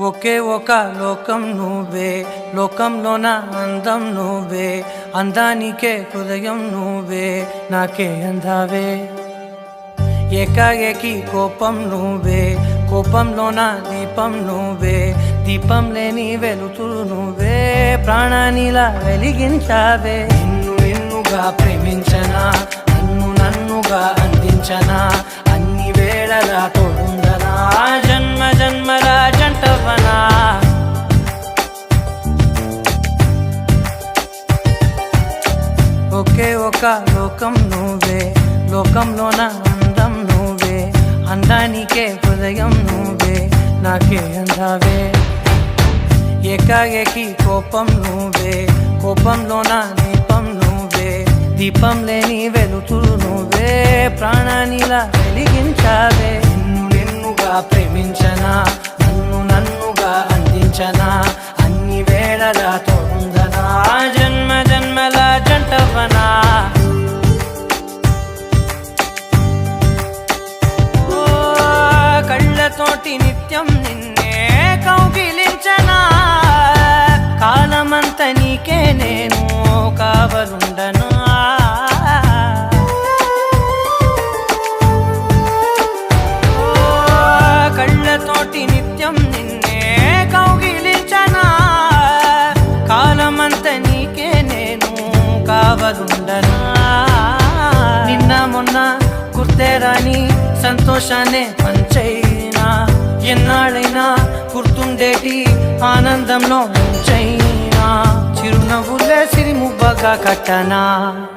ఒకే ఒక లోకం నువ్వే, లోకంలోన అందం నువ్వే, అందానికే హృదయం నువ్వే, నాకే అందావే. ఏకాఏకి కోపం నువ్వే, కోపంలోన దీపం నువ్వే, దీపం లేని వెలుతురు నువ్వే, ప్రాణానిలా వెలిగించావే. నిన్నుగా ప్రేమించనా, నన్నుగా అందించనా, అన్ని వేళలా తోడుందనా, జన్మ జన్మల జంటవనా. ఒకే ఒక లోకం నువ్వే, లోకంలోన అందం నువ్వే, అందానికే హృదయం నువ్వే, నాకే అందావే. ఏకాఏకి కోపం నువ్వే, కోపంలోన దీపం నువ్వే, దీపం లేని వెలుతురు నువ్వే, ప్రాణానిలా వెలిగించావే. నిన్నుగా ప్రేమించనా, నన్నుగా అందించనా, అన్ని వేళలా తోడుందనా, జన్మ జన్మల జంటవనా. కళ్ళతోటి నిత్యం నిన్నే కౌగిలించనా, కాలమంత నీకే నేను కావలుండనా. కళ్ళతోటి నిత్యం నిన్నే కౌగిలించనా, కాలమంత నీకే నేను కావలుండనా. నిన్న మొన్న గుర్తేరాని సంతోషాన్నే పంచైనా, ఎన్నాళ్ళైనా గుర్తుండేటి ఆనందంలో ముంచైనా, చిరునవ్వులే సిరిముబ్బగా కట్టనా.